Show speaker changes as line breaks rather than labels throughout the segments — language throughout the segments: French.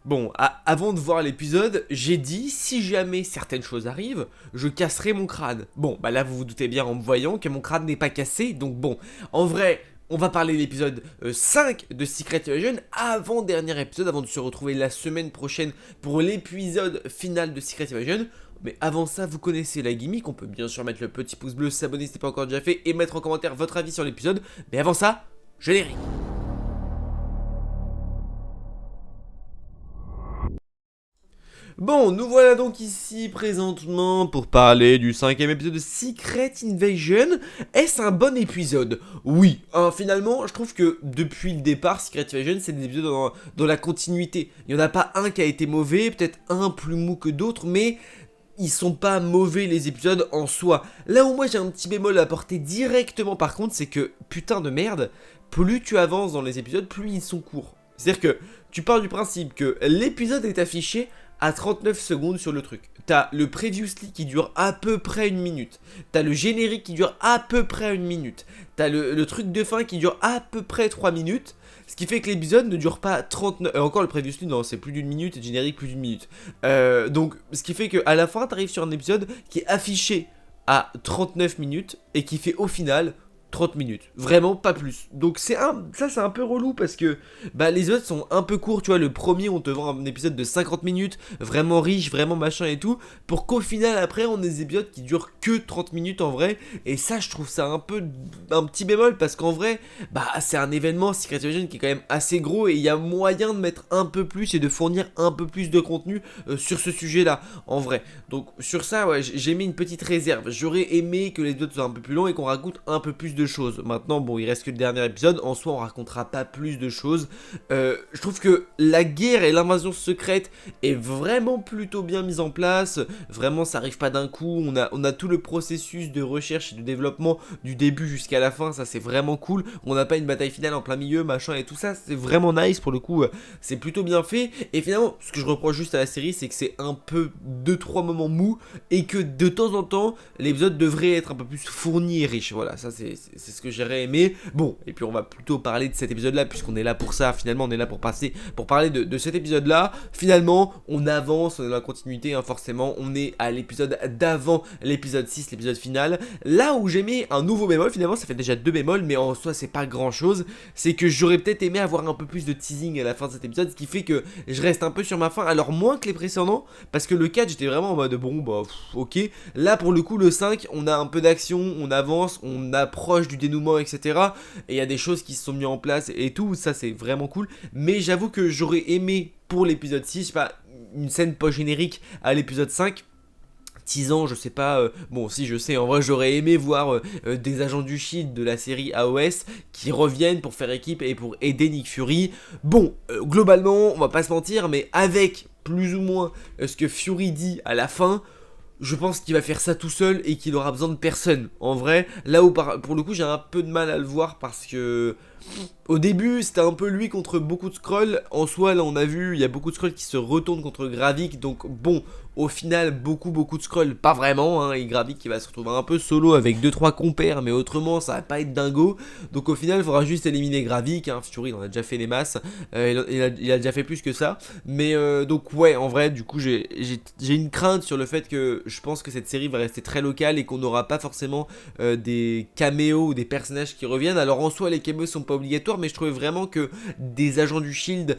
Bon, avant de voir l'épisode, j'ai dit si jamais certaines choses arrivent, je casserai mon crâne. Bon, bah là vous vous doutez bien en me voyant que mon crâne n'est pas cassé, donc bon, en vrai, on va parler de l'épisode 5 de Secret Invasion, avant-dernier épisode, avant de se retrouver la semaine prochaine pour l'épisode final de Secret Invasion. Mais avant ça, vous connaissez la gimmick, on peut bien sûr mettre le petit pouce bleu, s'abonner si ce n'est pas encore déjà fait, et mettre en commentaire votre avis sur l'épisode. Mais avant ça, générique. Bon, nous voilà donc ici présentement pour parler du 5ème épisode de Secret Invasion. Est-ce un bon épisode? Oui, finalement, je trouve que depuis le départ, Secret Invasion, c'est des épisodes dans la continuité. Il n'y en a pas un qui a été mauvais, peut-être un plus mou que d'autres, mais ils sont pas mauvais les épisodes en soi. Là où moi j'ai un petit bémol à apporter directement par contre, c'est que, putain de merde, plus tu avances dans les épisodes, plus ils sont courts. C'est-à-dire que tu pars du principe que l'épisode est affiché à 39 secondes sur le truc. T'as le previously qui dure à peu près une minute. T'as le générique qui dure à peu près une minute. T'as le truc de fin qui dure à peu près 3 minutes. Ce qui fait que l'épisode ne dure pas 39... encore le previously, non, c'est plus d'une minute et le générique plus d'une minute. Donc, ce qui fait qu'à la fin, t'arrives sur un épisode qui est affiché à 39 minutes et qui fait au final 30 minutes, vraiment pas plus. Donc ça c'est un peu relou parce que les épisodes sont un peu courts, tu vois. Le premier on te vend un épisode de 50 minutes, vraiment riche, vraiment machin et tout, pour qu'au final après on ait des épisodes qui durent que 30 minutes en vrai. Et ça je trouve ça un petit bémol parce qu'en vrai c'est un événement Secret Invasion qui est quand même assez gros et il y a moyen de mettre un peu plus et de fournir un peu plus de contenu sur ce sujet là en vrai. Donc sur ça ouais, j'ai mis une petite réserve. J'aurais aimé que les épisodes soient un peu plus longs et qu'on raconte un peu plus de choses. Maintenant, bon, il reste que le dernier épisode. En soi, on racontera pas plus de choses. Je trouve que la guerre et l'invasion secrète est vraiment plutôt bien mise en place. Vraiment, ça arrive pas d'un coup. On a tout le processus de recherche et de développement du début jusqu'à la fin. Ça, c'est vraiment cool. On n'a pas une bataille finale en plein milieu, machin et tout ça. C'est vraiment nice pour le coup. C'est plutôt bien fait. Et finalement, ce que je reproche juste à la série, c'est que c'est un peu 2-3 moments mous et que de temps en temps, l'épisode devrait être un peu plus fourni et riche. Voilà, ça c'est ce que j'aurais aimé. Bon, et puis on va plutôt parler de cet épisode là, puisqu'on est là pour ça. Finalement on est là pour parler de cet épisode là. Finalement on avance, on est dans la continuité forcément. On est à l'épisode d'avant l'épisode 6, l'épisode final. Là où j'ai mis un nouveau bémol, finalement ça fait déjà 2 bémols, mais en soi c'est pas grand chose. C'est que j'aurais peut-être aimé avoir un peu plus de teasing à la fin de cet épisode, ce qui fait que je reste un peu sur ma faim. Alors moins que les précédents, parce que le 4 j'étais vraiment en mode bon ok. Là pour le coup le 5 on a un peu d'action, on avance, on approche du dénouement, etc. Et il y a des choses qui se sont mises en place et tout, ça c'est vraiment cool. Mais j'avoue que j'aurais aimé pour l'épisode 6, je sais pas, une scène post-générique à l'épisode 5. 10 ans, je sais pas, bon si je sais, en vrai j'aurais aimé voir des agents du SHIELD de la série AOS qui reviennent pour faire équipe et pour aider Nick Fury. Bon, globalement, on va pas se mentir, mais avec plus ou moins ce que Fury dit à la fin, je pense qu'il va faire ça tout seul et qu'il aura besoin de personne. En vrai, là où pour le coup j'ai un peu de mal à le voir parce que au début c'était un peu lui contre beaucoup de Skrulls. En soi là on a vu il y a beaucoup de Skrulls qui se retournent contre Gravik. Donc bon, au final beaucoup de Skrulls, pas vraiment et Gravik qui va se retrouver un peu solo avec 2-3 compères, mais autrement ça va pas être dingo. Donc au final il faudra juste éliminer Gravik, Fury il en a déjà fait des masses, il a déjà fait plus que ça. Mais donc ouais, en vrai du coup j'ai une crainte sur le fait que je pense que cette série va rester très locale et qu'on n'aura pas forcément des caméos ou des personnages qui reviennent. Alors en soi les caméos sont pas obligatoires, mais je trouvais vraiment que des agents du SHIELD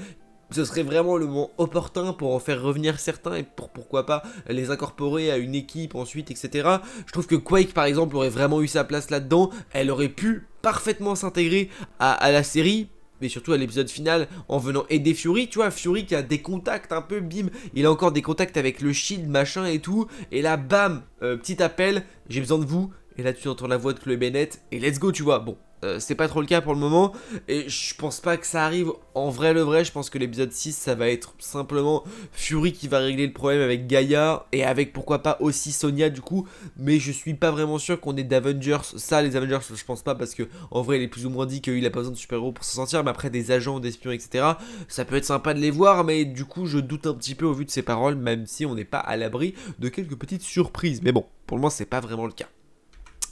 ce serait vraiment le moment opportun pour en faire revenir certains et pourquoi pas les incorporer à une équipe ensuite, etc. Je trouve que Quake par exemple aurait vraiment eu sa place là-dedans. Elle aurait pu parfaitement s'intégrer à la série, mais surtout à l'épisode final en venant aider Fury. Tu vois, Fury qui a des contacts un peu, bim, il a encore des contacts avec le SHIELD machin et tout, et là bam, petit appel, j'ai besoin de vous. Et là tu entends la voix de Chloé Bennett et let's go, tu vois. Bon, c'est pas trop le cas pour le moment et je pense pas que ça arrive en vrai. Le vrai, je pense que l'épisode 6 ça va être simplement Fury qui va régler le problème avec Gaïa et avec pourquoi pas aussi Sonia du coup. Mais je suis pas vraiment sûr qu'on ait d'Avengers. Ça les Avengers je pense pas, parce que en vrai il est plus ou moins dit qu'il a pas besoin de super-héros pour s'en sortir. Mais après des agents, des espions, etc. ça peut être sympa de les voir, mais du coup je doute un petit peu au vu de ses paroles, même si on n'est pas à l'abri de quelques petites surprises. Mais bon, pour le moment c'est pas vraiment le cas.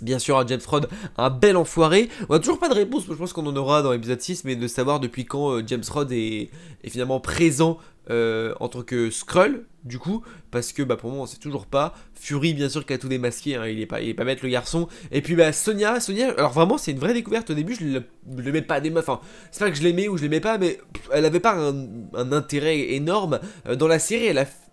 Bien sûr, James Rhodes, un bel enfoiré. On a toujours pas de réponse, je pense qu'on en aura dans l'épisode 6, mais de savoir depuis quand James Rhodes est finalement présent en tant que Skrull, du coup, parce que pour moi on sait toujours pas. Fury, bien sûr, qui a tout démasqué, hein, il est pas bête le garçon. Et puis Sonia, alors vraiment c'est une vraie découverte. Au début je l'aimais pas des meufs, enfin c'est pas que je l'aimais ou je l'aimais pas, mais elle avait pas un intérêt énorme. Dans la série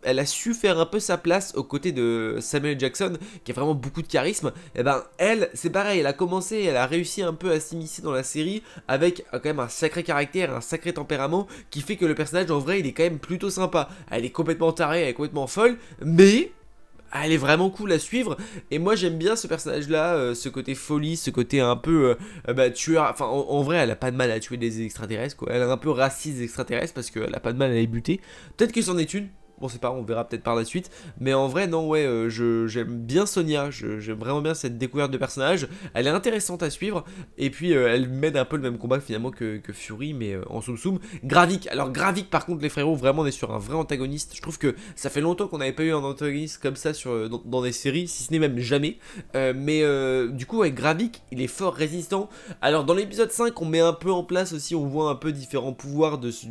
elle a su faire un peu sa place aux côtés de Samuel Jackson, qui a vraiment beaucoup de charisme. Et elle, c'est pareil, elle a commencé, elle a réussi un peu à s'immiscer dans la série avec quand même un sacré caractère, un sacré tempérament, qui fait que le personnage en vrai il est quand même plutôt sympa. Elle est complètement tarée, elle est complètement folle, mais elle est vraiment cool à suivre. Et moi j'aime bien ce personnage là, ce côté folie, ce côté un peu tueur. Enfin en vrai elle a pas de mal à tuer des extraterrestres quoi. Elle est un peu raciste des extraterrestres parce qu'elle a pas de mal à les buter. Peut-être que c'en est une. Bon c'est pas, on verra peut-être par la suite. Mais en vrai non ouais, j'aime bien Sonia. J'aime vraiment bien cette découverte de personnage. Elle est intéressante à suivre. Et puis elle mène un peu le même combat finalement que Fury, mais en soum soum. Gravik, alors Gravik par contre les frérots, vraiment on est sur un vrai antagoniste. Je trouve que ça fait longtemps qu'on n'avait pas eu un antagoniste comme ça dans des séries, si ce n'est même jamais. Du coup avec Gravik, il est fort résistant. Alors dans l'épisode 5 on met un peu en place aussi, on voit un peu différents pouvoirs de ce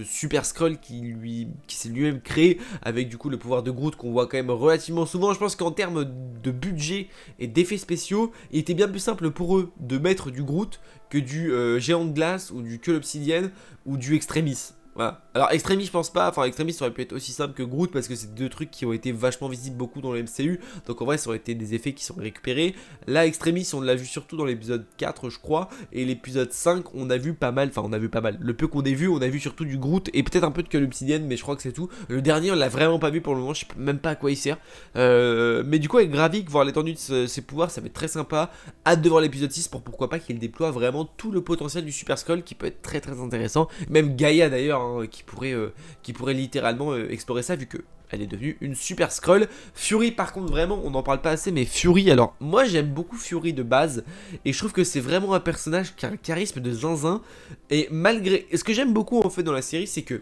super Skrull qui s'est lui-même créé, avec du coup le pouvoir de Groot qu'on voit quand même relativement souvent. Je pense qu'en termes de budget et d'effets spéciaux, il était bien plus simple pour eux de mettre du Groot que du géant de glace ou du queue l'obsidienne ou du Extremis. Voilà. Alors Extremis je pense pas, enfin Extremis ça aurait pu être aussi simple que Groot parce que c'est deux trucs qui ont été vachement visibles beaucoup dans le MCU, donc en vrai ça aurait été des effets qui sont récupérés. Là Extremis on l'a vu surtout dans l'épisode 4 je crois, et l'épisode 5 on a vu pas mal, enfin on a vu pas mal, le peu qu'on ait vu, on a vu surtout du Groot et peut-être un peu de queue l'obsidienne, mais je crois que c'est tout. Le dernier on l'a vraiment pas vu pour le moment, je sais même pas à quoi il sert, mais du coup avec Gravik, voir l'étendue de ses pouvoirs ça va être très sympa. Hâte de voir l'épisode 6 pour pourquoi pas qu'il déploie vraiment tout le potentiel du Super Skrull qui peut être très très intéressant, même Gaïa d'ailleurs hein, qui pourrait littéralement explorer ça vu que elle est devenue une super Skrull. Fury par contre vraiment on n'en parle pas assez, mais Fury, alors moi j'aime beaucoup Fury de base et je trouve que c'est vraiment un personnage qui a un charisme de zinzin. Et malgré, ce que j'aime beaucoup en fait dans la série c'est que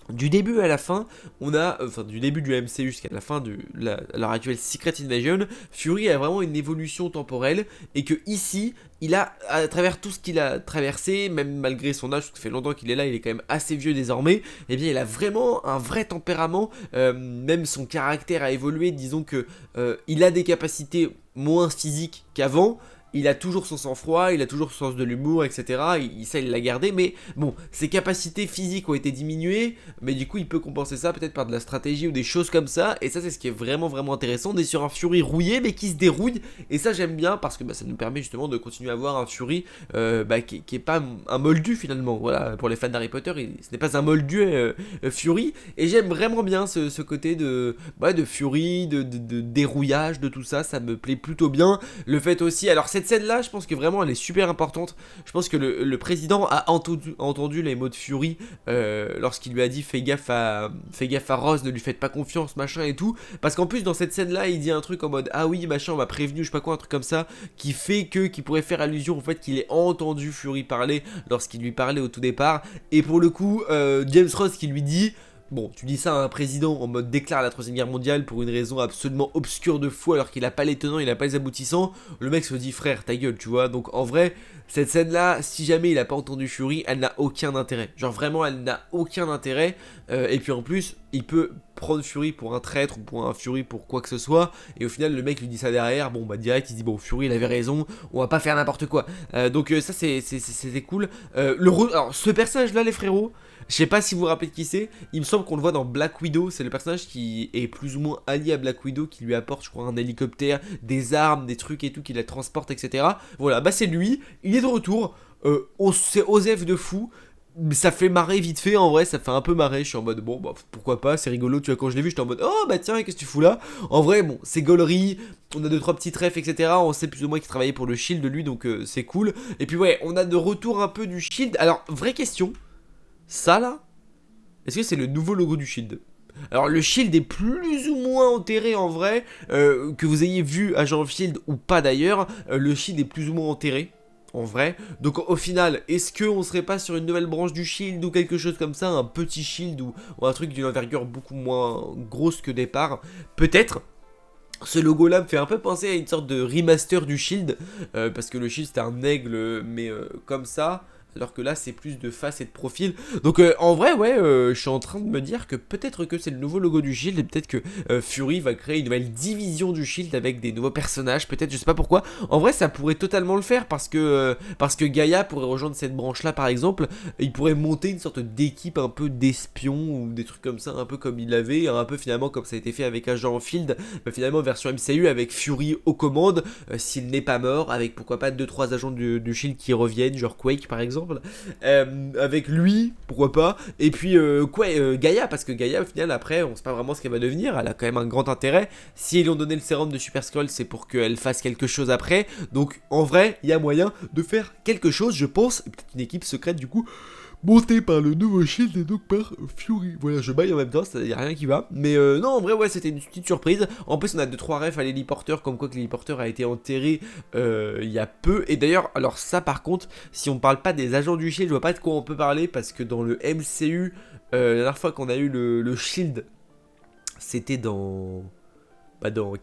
du début à la fin, on a, enfin du début du MCU jusqu'à la fin de l'heure actuelle Secret Invasion, Fury a vraiment une évolution temporelle et que ici, il a, à travers tout ce qu'il a traversé, même malgré son âge, parce que ça fait longtemps qu'il est là, il est quand même assez vieux désormais, et bien il a vraiment un vrai tempérament, même son caractère a évolué, disons que il a des capacités moins physiques qu'avant. Il a toujours son sang-froid, il a toujours son sens de l'humour, etc. Ça, il l'a gardé, mais bon, ses capacités physiques ont été diminuées, mais du coup, il peut compenser ça peut-être par de la stratégie ou des choses comme ça, et ça, c'est ce qui est vraiment, vraiment intéressant. On est sur un Fury rouillé, mais qui se dérouille, et ça, j'aime bien, parce que ça nous permet justement de continuer à avoir un Fury qui est pas un moldu, finalement. Voilà, pour les fans d'Harry Potter, ce n'est pas un moldu Fury, et j'aime vraiment bien ce côté de Fury, de dérouillage, de tout ça, ça me plaît plutôt bien. Le fait aussi, alors cette scène là je pense que vraiment elle est super importante. Je pense que le président a entendu les mots de Fury lorsqu'il lui a dit fais gaffe à Rose, ne lui faites pas confiance machin et tout, parce qu'en plus dans cette scène là il dit un truc en mode ah oui machin on m'a prévenu, je sais pas quoi, un truc comme ça qui pourrait faire allusion au fait qu'il ait entendu Fury parler lorsqu'il lui parlait au tout départ. Et pour le coup James Ross qui lui dit bon, tu dis ça à un président en mode déclare la troisième guerre mondiale pour une raison absolument obscure de fou alors qu'il a pas les tenants, il a pas les aboutissants. Le mec se dit frère ta gueule tu vois. Donc en vrai cette scène là si jamais il a pas entendu Fury elle n'a aucun intérêt. Genre vraiment elle n'a aucun intérêt. Et puis en plus il peut prendre Fury pour un traître ou pour un Fury pour quoi que ce soit. Et au final le mec lui dit ça derrière. Bon bah direct il se dit bon Fury il avait raison, on va pas faire n'importe quoi. Donc ça c'était cool. Alors ce personnage là les frérots, je sais pas si vous vous rappelez de qui c'est, il me semble qu'on le voit dans Black Widow, c'est le personnage qui est plus ou moins allié à Black Widow, qui lui apporte je crois un hélicoptère, des armes, des trucs et tout, qui la transporte etc. Voilà, bah c'est lui, il est de retour, c'est Osef de fou, ça fait marrer vite fait en vrai, ça fait un peu marrer, je suis en mode bon bah pourquoi pas, c'est rigolo, tu vois quand je l'ai vu j'étais en mode oh bah tiens qu'est-ce que tu fous là. En vrai bon c'est gaulerie, on a 2-3 petits trèfles etc, on sait plus ou moins qu'il travaillait pour le Shield lui donc c'est cool. Et puis ouais on a de retour un peu du Shield, alors vraie question, ça là, est-ce que c'est le nouveau logo du Shield? Alors le Shield est plus ou moins enterré en vrai, que vous ayez vu Agent of Shield ou pas d'ailleurs, le Shield est plus ou moins enterré en vrai. Donc au final, est-ce qu'on serait pas sur une nouvelle branche du Shield ou quelque chose comme ça, un petit Shield ou un truc d'une envergure beaucoup moins grosse que départ? Peut-être. Ce logo là me fait un peu penser à une sorte de remaster du Shield, parce que le Shield c'était un aigle mais comme ça, alors que là c'est plus de face et de profil. Donc en vrai ouais, je suis en train de me dire que peut-être que c'est le nouveau logo du Shield et peut-être que Fury va créer une nouvelle division du Shield avec des nouveaux personnages, peut-être, je sais pas pourquoi. En vrai ça pourrait totalement le faire parce que Gaïa pourrait rejoindre cette branche là par exemple, il pourrait monter une sorte d'équipe un peu d'espions ou des trucs comme ça, un peu comme il avait, un peu finalement comme ça a été fait avec Agent Field, mais finalement version MCU avec Fury aux commandes, s'il n'est pas mort, avec pourquoi pas 2-3 agents du Shield qui reviennent, genre Quake par exemple, avec lui, pourquoi pas, et puis Gaïa, parce que Gaïa au final après on sait pas vraiment ce qu'elle va devenir, elle a quand même un grand intérêt, si ils lui ont donné le sérum de Super Skrull c'est pour qu'elle fasse quelque chose après, donc en vrai il y a moyen de faire quelque chose je pense, et peut-être une équipe secrète du coup, monté par le nouveau Shield et donc par Fury. Voilà, je baille en même temps, y a rien qui va. Mais non, en vrai, ouais, c'était une petite surprise. En plus, on a 2-3 refs à l'héliporteur, comme quoi que l'héliporteur a été enterré il y a peu. Et d'ailleurs, alors ça, par contre, si on parle pas des agents du Shield, je vois pas de quoi on peut parler, parce que dans le MCU, la dernière fois qu'on a eu le Shield, c'était dans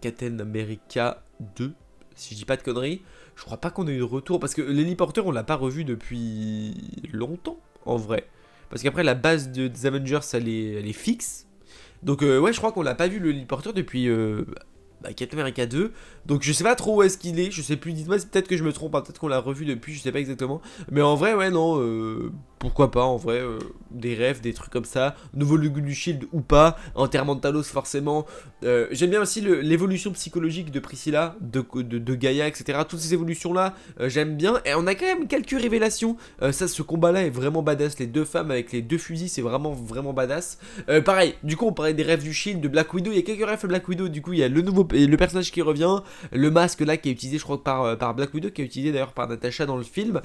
Captain America 2, si je dis pas de conneries. Je crois pas qu'on ait eu de retour, parce que l'héliporteur, on l'a pas revu depuis longtemps. En vrai. Parce qu'après la base des Avengers elle est fixe. Donc ouais je crois qu'on l'a pas vu le l'héliporteur depuis Captain America 2. Donc je sais pas trop où est-ce qu'il est. Je sais plus, dites-moi peut-être que je me trompe, hein, peut-être qu'on l'a revu depuis, je sais pas exactement. Mais en vrai ouais non, pourquoi pas en vrai, des rêves, des trucs comme ça. Nouveau logo du Shield ou pas. Enterrement de Talos forcément. J'aime bien aussi l'évolution psychologique de Priscilla, de Gaïa, etc. Toutes ces évolutions là, j'aime bien. Et on a quand même quelques révélations. Ce combat là est vraiment badass. Les deux femmes avec les deux fusils, c'est vraiment badass. Pareil, du coup on parlait des rêves du Shield, de Black Widow. Il y a quelques rêves de Black Widow. Du coup il y a le personnage qui revient. Le masque là qui est utilisé je crois par Black Widow, qui est utilisé d'ailleurs par Natasha dans le film,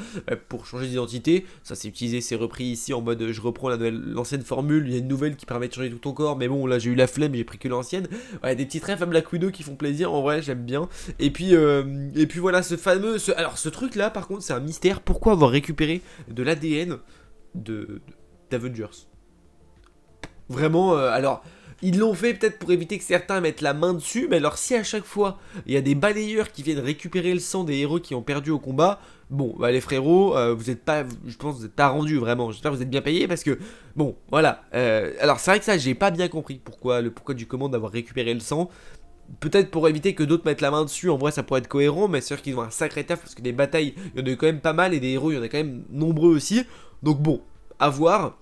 pour changer d'identité. Ça c'est utilisé, c'est repris ici en mode je reprends l'ancienne formule. Il y a une nouvelle qui permet de changer tout ton corps. Mais bon là j'ai eu la flemme, j'ai pris que l'ancienne. Ouais, des petites rêves à Black Widow qui font plaisir, en vrai j'aime bien. Et puis voilà, alors ce truc là par contre c'est un mystère. Pourquoi avoir récupéré de l'ADN d'Avengers? Vraiment, alors ils l'ont fait peut-être pour éviter que certains mettent la main dessus, mais alors si à chaque fois il y a des balayeurs qui viennent récupérer le sang des héros qui ont perdu au combat, bon bah les frérots, vous êtes pas, je pense que vous êtes pas rendus vraiment, j'espère que vous êtes bien payés parce que, bon voilà, alors c'est vrai que ça j'ai pas bien compris pourquoi du comment d'avoir récupéré le sang. Peut-être pour éviter que d'autres mettent la main dessus, en vrai ça pourrait être cohérent, mais c'est sûr qu'ils ont un sacré taf parce que des batailles, il y en a eu quand même pas mal et des héros il y en a quand même nombreux aussi, donc bon, à voir.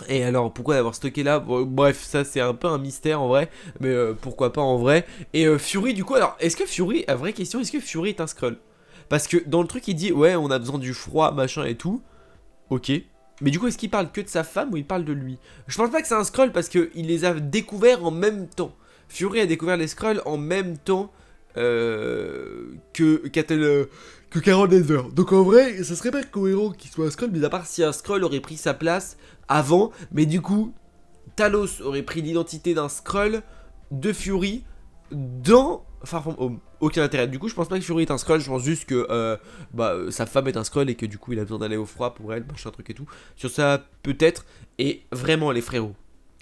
Et alors pourquoi d'avoir stocké là, bon, bref ça c'est un peu un mystère en vrai, mais pourquoi pas en vrai. Et Fury du coup, alors est-ce que Fury, la vraie question, est-ce que Fury est un Skrull? Parce que dans le truc il dit ouais on a besoin du froid machin et tout, ok. Mais du coup est-ce qu'il parle que de sa femme ou il parle de lui? Je pense pas que c'est un Skrull parce qu'il les a découverts en même temps. Fury a découvert les Skrulls en même temps que Carol Danvers. Donc en vrai, ça serait pas cohérent qu'il soit un Skrull, mais à part si un Skrull aurait pris sa place avant, mais du coup, Talos aurait pris l'identité d'un Skrull de Fury dans Far From Home. Aucun intérêt. Du coup, je pense pas que Fury est un Skrull, je pense juste que sa femme est un Skrull et que du coup, il a besoin d'aller au froid pour elle, machin truc et tout. Sur ça, peut-être. Et vraiment, les frérots,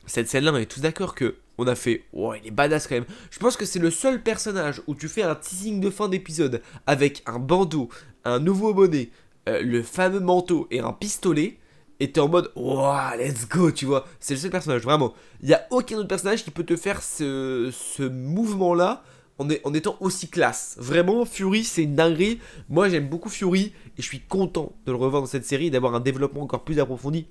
cette scène-là, on est tous d'accord que on a fait, oh, il est badass quand même. Je pense que c'est le seul personnage où tu fais un teasing de fin d'épisode avec un bandeau, un nouveau bonnet, le fameux manteau et un pistolet. Et t'es en mode, wow, let's go, tu vois. C'est le seul personnage, vraiment. Il n'y a aucun autre personnage qui peut te faire ce mouvement-là en étant aussi classe. Vraiment, Fury, c'est une dinguerie. Moi, j'aime beaucoup Fury et je suis content de le revoir dans cette série, d'avoir un développement encore plus approfondi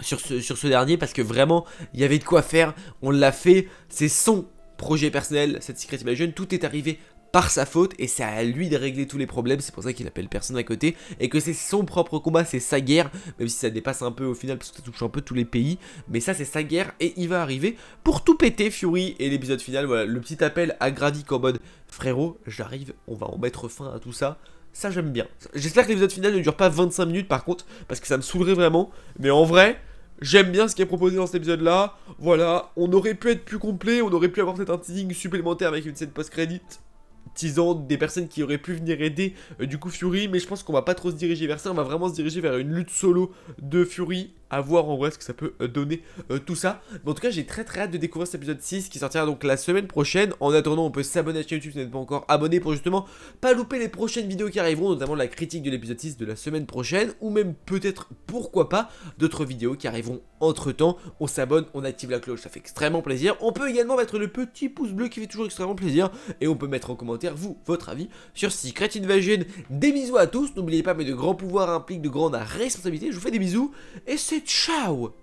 sur ce dernier, parce que vraiment il y avait de quoi faire, on l'a fait, c'est son projet personnel, cette Secret Invasion, tout est arrivé par sa faute et c'est à lui de régler tous les problèmes, c'est pour ça qu'il appelle personne à côté et que c'est son propre combat, c'est sa guerre, même si ça dépasse un peu au final parce que ça touche un peu tous les pays, mais ça c'est sa guerre et il va arriver pour tout péter Fury. Et l'épisode final, voilà, le petit appel à Grady en mode frérot j'arrive, on va en mettre fin à tout ça. Ça j'aime bien. J'espère que l'épisode final ne dure pas 25 minutes par contre, parce que ça me saoulerait vraiment. Mais en vrai, j'aime bien ce qui est proposé dans cet épisode là. Voilà, on aurait pu être plus complet, on aurait pu avoir peut-être un teasing supplémentaire avec une scène post-credit teasant des personnes qui auraient pu venir aider du coup Fury. Mais je pense qu'on va pas trop se diriger vers ça, on va vraiment se diriger vers une lutte solo de Fury à voir en vrai ce que ça peut donner tout ça. Mais en tout cas, j'ai très hâte de découvrir cet épisode 6 qui sortira donc la semaine prochaine. En attendant, on peut s'abonner à la chaîne YouTube si vous n'êtes pas encore abonné pour justement pas louper les prochaines vidéos qui arriveront, notamment la critique de l'épisode 6 de la semaine prochaine, ou même peut-être, pourquoi pas, d'autres vidéos qui arriveront entre temps. On s'abonne, on active la cloche, ça fait extrêmement plaisir. On peut également mettre le petit pouce bleu qui fait toujours extrêmement plaisir, et on peut mettre en commentaire, vous, votre avis sur Secret Invasion. Des bisous à tous, n'oubliez pas, mais de grands pouvoirs impliquent de grandes responsabilités. Je vous fais des bisous, et c'est ciao.